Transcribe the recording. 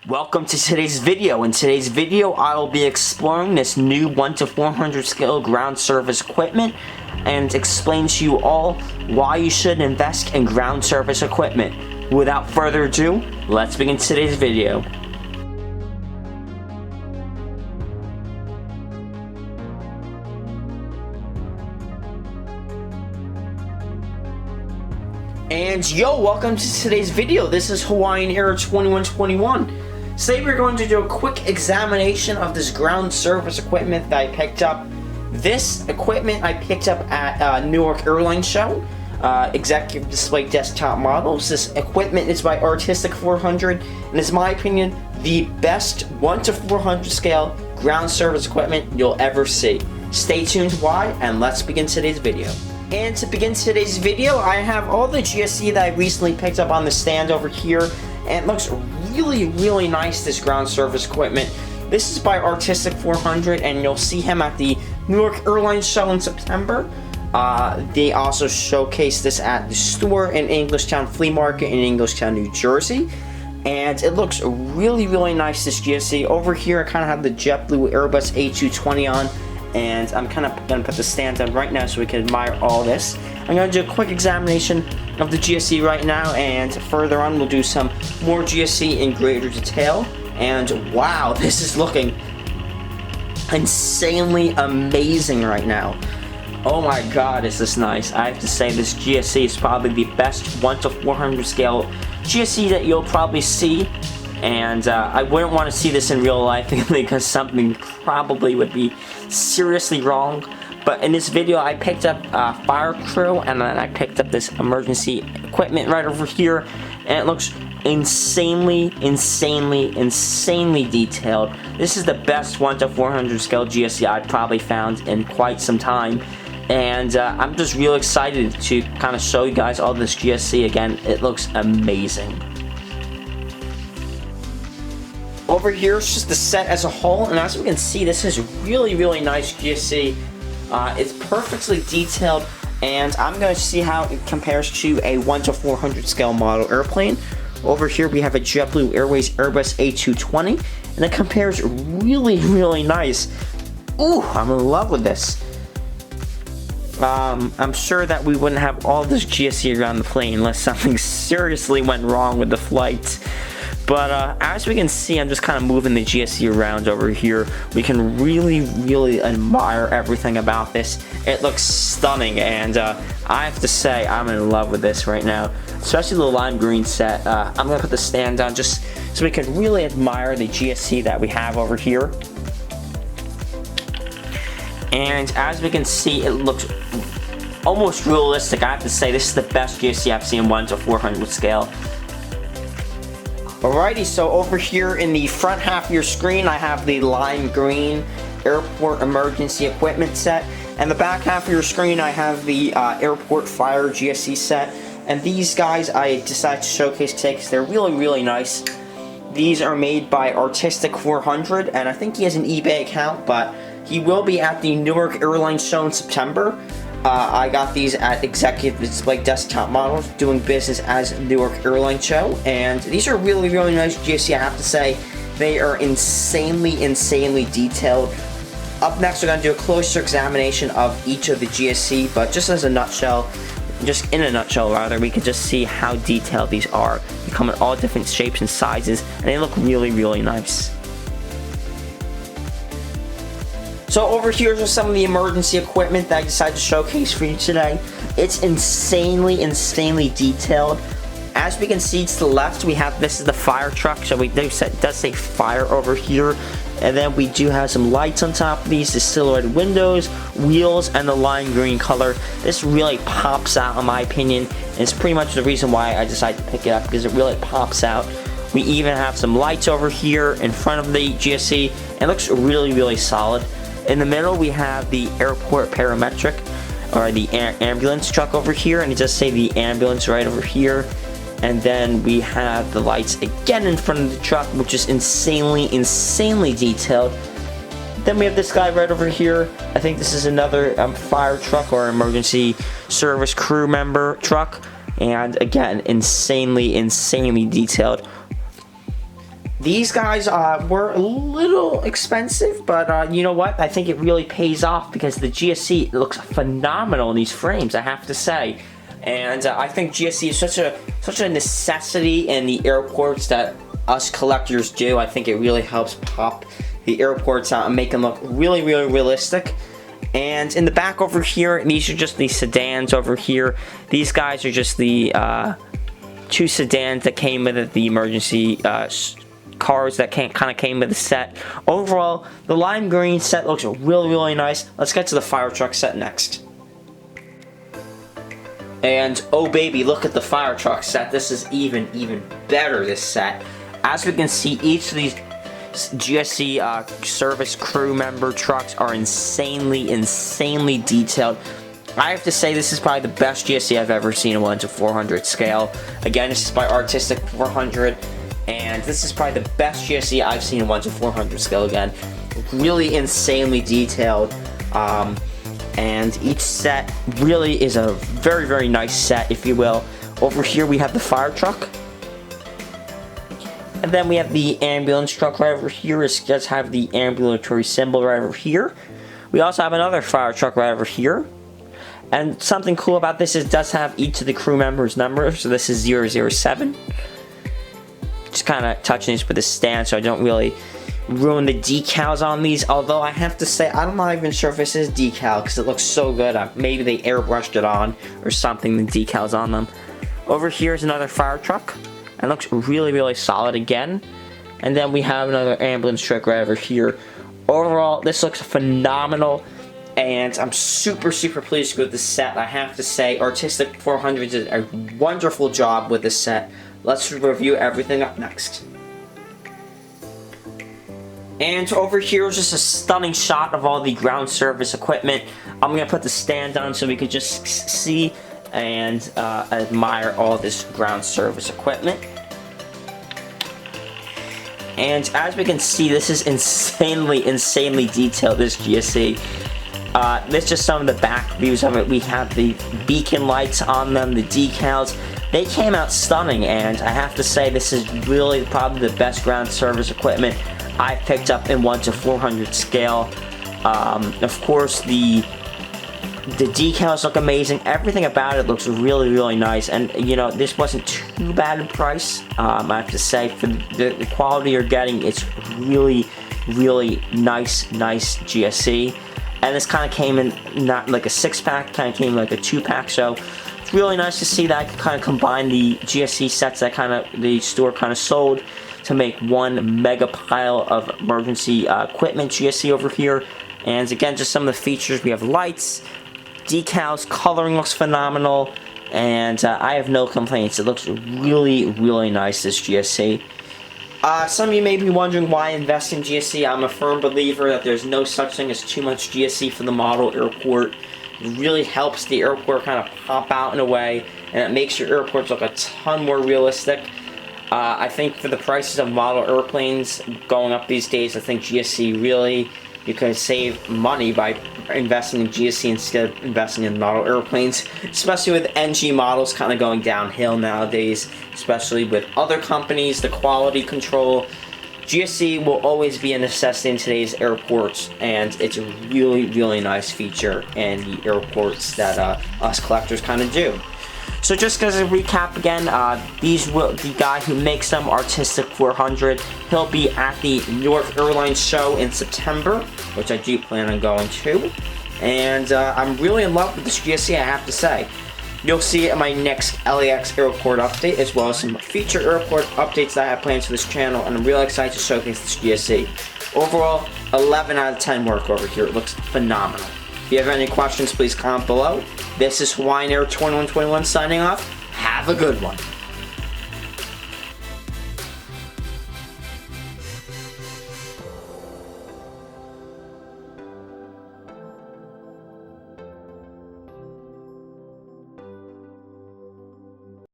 Welcome to today's video. In today's video, I will be exploring this new 1 to 400 scale ground service equipment and explain to you all why you should invest in ground service equipment. Without further ado, let's begin today's video. And yo, welcome to today's video. This is Hawaiian Air 2121. Today we're going to do a quick examination of this ground service equipment that I picked up. This equipment I picked up at Newark Airline Show, executive display desktop models. This equipment is by Artistic 400 and is, in my opinion, the best 1 to 400 scale ground service equipment you'll ever see. Stay tuned why, and let's begin today's video. And to begin today's video, I have all the GSE that I recently picked up on the stand over here, and it looks really nice, this ground service equipment. This is by Artistic 400, and you'll see him at the Newark Airline Show in September. They also showcased this at the store in Englishtown Flea Market in Englishtown, New Jersey. And it looks really nice, this GSE. Over here, I kind of have the JetBlue Airbus A220 on. And I'm kind of going to put the stand on right now so we can admire all this. I'm going to do a quick examination of the GSE right now, and further on we'll do some more GSE in greater detail. And wow, this is looking insanely amazing right now. Oh my god, is this nice. I have to say this GSE is probably the best 1 to 400 scale GSE that you'll probably see. And I wouldn't want to see this in real life because something probably would be seriously wrong. But in this video, I picked up fire crew, and then I picked up this emergency equipment right over here, and it looks insanely detailed. This is the best 1 to 400 scale GSE I've probably found in quite some time. And I'm just real excited to kind of show you guys all this GSE again. It looks amazing. Over here is just the set as a whole, and as we can see, this is really nice GSE. It's perfectly detailed, and I'm going to see how it compares to a 1 to 400 scale model airplane. Over here we have a JetBlue Airways Airbus A220, and it compares really nice. Ooh, I'm in love with this. I'm sure that we wouldn't have all this GSE around the plane unless something seriously went wrong with the flight. But as we can see, I'm just kind of moving the GSE around over here. We can really admire everything about this. It looks stunning, and I have to say I'm in love with this right now, especially the lime green set. I'm going to put the stand down just so we can really admire the GSE that we have over here. And as we can see, it looks almost realistic. I have to say this is the best GSE I've seen 1 to 400 scale. Alrighty, so over here in the front half of your screen, I have the lime green airport emergency equipment set. And the back half of your screen, I have the airport fire GSE set. And these guys I decided to showcase today because they're really nice. These are made by Artistic 400, and I think he has an eBay account, but he will be at the Newark Airline Show in September. I got these at Executive Display Desktop Models, doing business as Newark Airline Show, and these are really nice GSE, I have to say. They are insanely detailed. Up next, we're going to do a closer examination of each of the GSE, but just as a nutshell, just in a nutshell rather, we can just see how detailed these are. They come in all different shapes and sizes, and they look really nice. So over here is some of the emergency equipment that I decided to showcase for you today. It's insanely detailed. As we can see to the left, we have, this is the fire truck, so it does say fire over here. And then we do have some lights on top of these, the silhouetted windows, wheels, and the lime green color. This really pops out in my opinion, and it's pretty much the reason why I decided to pick it up, because it really pops out. We even have some lights over here in front of the GSE, and it looks really solid. In the middle, we have the airport parametric, or the ambulance truck over here, and it does say the ambulance right over here. And then we have the lights again in front of the truck, which is insanely detailed. Then we have this guy right over here. I think this is another fire truck or emergency service crew member truck. And again, insanely detailed. These guys were a little expensive, but you know what? I think it really pays off because the GSE looks phenomenal in these frames, I have to say. And I think GSE is such a necessity in the airports that us collectors do. I think it really helps pop the airports out and make them look really, really realistic. And in the back over here, these are just the sedans over here. These guys are just the 2 sedans that came with it, the emergency cars that kind of came with the set. Overall, the lime green set looks really, really nice. Let's get to the fire truck set next. And oh baby, look at the fire truck set. This is even better, this set. As we can see, each of these GSE service crew member trucks are insanely detailed. I have to say this is probably the best GSE I've ever seen in 1:400 scale. Again, this is by Artistic 400, and this is probably the best GSE I've seen in 1:400 scale. Again, really insanely detailed, and each set really is a very nice set, if you will. Over here we have the fire truck. And then we have the ambulance truck right over here. It does have the ambulatory symbol right over here. We also have another fire truck right over here. And something cool about this is it does have each of the crew members' numbers. So this is 007. Just kind of touching this with a stand so I don't really ruin the decals on these. Although I have to say, I'm not even sure if this is decal because it looks so good. Maybe they airbrushed it on or something, the decals on them. Over here is another fire truck. And looks really solid again. And then we have another ambulance truck right over here. Overall, this looks phenomenal. And I'm super pleased with this set. I have to say, Artistic 400 did a wonderful job with this set. Let's review everything up next. And over here is just a stunning shot of all the ground service equipment. I'm going to put the stand on so we could just see and admire all this ground service equipment. And as we can see, this is insanely detailed, this GSE. This is just some of the back views of it. We have the beacon lights on them, the decals. They came out stunning, and I have to say this is really probably the best ground service equipment I picked up in 1:400 scale. Of course, the decals look amazing. Everything about it looks really nice, and you know, this wasn't too bad in price. I have to say, for the quality you're getting, it's really nice GSE. And this kind of came in not like a 6-pack, kind of came in like a 2-pack. So it's really nice to see that I could kind of combine the GSE sets that the store kind of sold to make one mega pile of emergency equipment GSE over here. And again, just some of the features. We have lights, decals, coloring looks phenomenal, and I have no complaints. It looks really nice, this GSE. Some of you may be wondering why I invest in GSE. I'm a firm believer that there's no such thing as too much GSE for the model airport. It really helps the airport kind of pop out in a way, and it makes your airports look a ton more realistic. I think for the prices of model airplanes going up these days, I think GSE really, you can save money by investing in GSE instead of investing in model airplanes, especially with NG models kind of going downhill nowadays, especially with other companies, the quality control. GSE will always be a necessity in today's airports, and it's a really nice feature in the airports that us collectors kind of do. So just as a recap again, the guy who makes them, Artistic 400, he'll be at the Newark Airline Show in September, which I do plan on going to. And I'm really in love with this GSE, I have to say. You'll see it in my next LAX airport update, as well as some future airport updates that I have planned for this channel, and I'm really excited to showcase this GSE. Overall, 11 out of 10 work over here. It looks phenomenal. If you have any questions, please comment below. This is Hawaiian Air 2121 signing off. Have a good one.